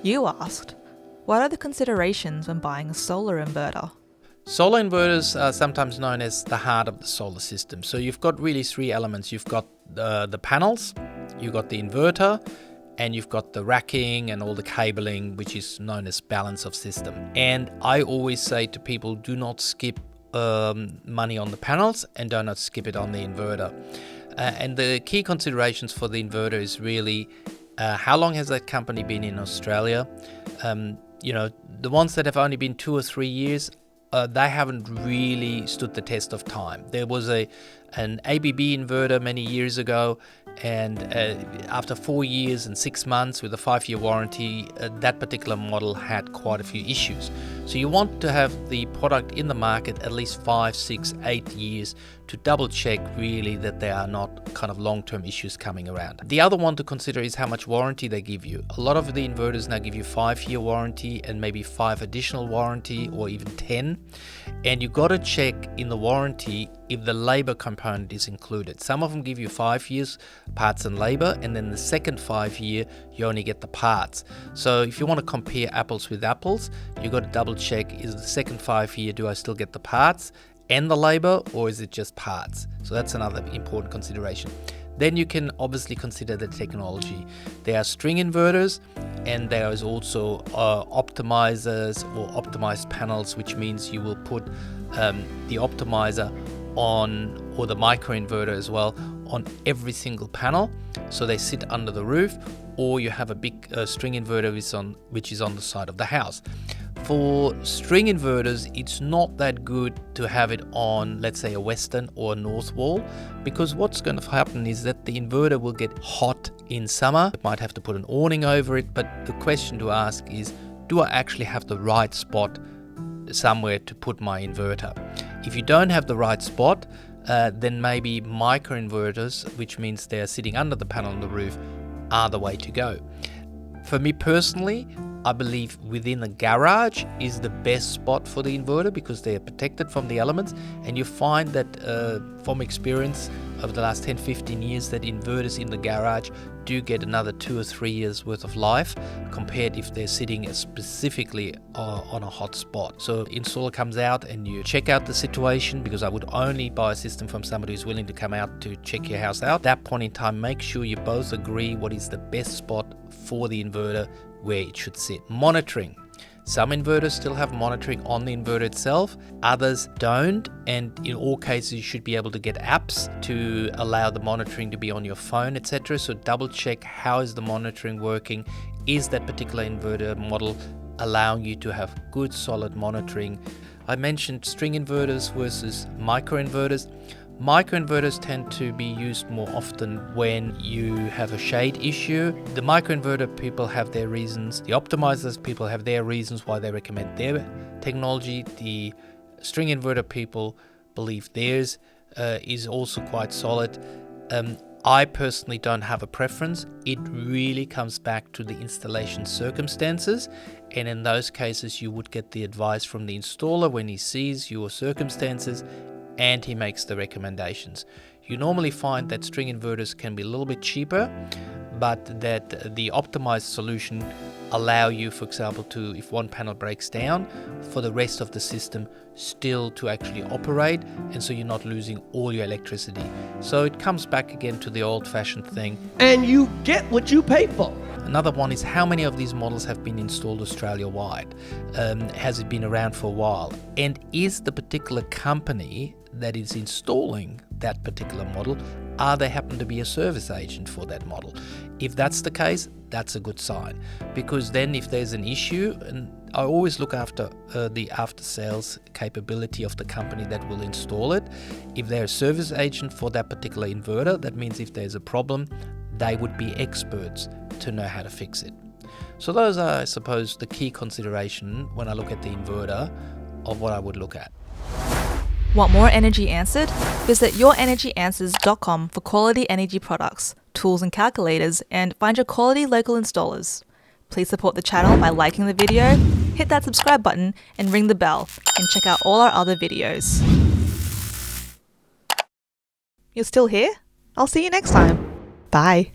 You asked, what are the considerations when buying a solar inverter? Solar inverters are sometimes known as the heart of the solar system. So you've got really three elements. You've got the panels, you've got the inverter, and you've got the racking and all the cabling, which is known as balance of system. And I always say to people, do not skip money on the panels and do not skip it on the inverter. And the key considerations for the inverter is really how long has that company been in Australia? The ones that have only been 2 or 3 years, they haven't really stood the test of time. There was an ABB inverter many years ago, and after 4 years and 6 months with a 5-year warranty, that particular model had quite a few issues. So you want to have the product in the market at least 5, 6, 8 years to double check really that there are not kind of long-term issues coming around. The other one to consider is how much warranty they give you. A lot of the inverters now give you 5-year warranty and maybe 5 additional warranty or even 10. And you got to check in the warranty if the labor component is included. Some of them give you 5 years parts and labor, and then the second 5 year you only get the parts. So if you want to compare apples with apples, you got to double check, is the second 5 year, do I still get the parts and the labor, or is it just parts? So that's another important consideration. Then you can obviously consider the technology. There are string inverters, and there is also optimizers or optimized panels, which means you will put the optimizer on, or the micro-inverter as well, on every single panel. So they sit under the roof, or you have a big string inverter which is on the side of the house. For string inverters, it's not that good to have it on, let's say, a western or a north wall, because what's going to happen is that the inverter will get hot in summer. It might have to put an awning over it, but the question to ask is, do I actually have the right spot somewhere to put my inverter? If you don't have the right spot, then maybe micro-inverters, which means they're sitting under the panel on the roof, are the way to go. For me personally, I believe within the garage is the best spot for the inverter because they are protected from the elements, and you find that from experience over the last 10-15 years that inverters in the garage do get another 2 or 3 years worth of life compared if they're sitting specifically on a hot spot. So installer comes out and you check out the situation, because I would only buy a system from somebody who's willing to come out to check your house out. At that point in time, make sure you both agree what is the best spot for the inverter where it should sit. Monitoring. Some inverters still have monitoring on the inverter itself, others don't, and in all cases you should be able to get apps to allow the monitoring to be on your phone, etc. So double check, how is the monitoring working? Is that particular inverter model allowing you to have good solid monitoring? I mentioned string inverters versus micro-inverters. Micro-inverters tend to be used more often when you have a shade issue. The micro-inverter people have their reasons. The optimizers people have their reasons why they recommend their technology. The string inverter people believe theirs is also quite solid. I personally don't have a preference. It really comes back to the installation circumstances, and in those cases you would get the advice from the installer when he sees your circumstances and he makes the recommendations. You normally find that string inverters can be a little bit cheaper, but that the optimized solution allow you, for example, to, if one panel breaks down, for the rest of the system still to actually operate, and so you're not losing all your electricity. So it comes back again to the old-fashioned thing. And you get what you pay for. Another one is, how many of these models have been installed Australia-wide? Has it been around for a while? And is the particular company that is installing that particular model, are they happen to be a service agent for that model? If that's the case, that's a good sign, because then if there's an issue, and I always look after the after-sales capability of the company that will install it. If they're a service agent for that particular inverter, that means if there's a problem, they would be experts to know how to fix it. So those are, I suppose, the key consideration when I look at the inverter of what I would look at. Want more energy answered? Visit YourEnergyAnswers.com for quality energy products, tools and calculators, and find your quality local installers. Please support the channel by liking the video, hit that subscribe button, and ring the bell, and check out all our other videos. You're still here? I'll see you next time. Bye.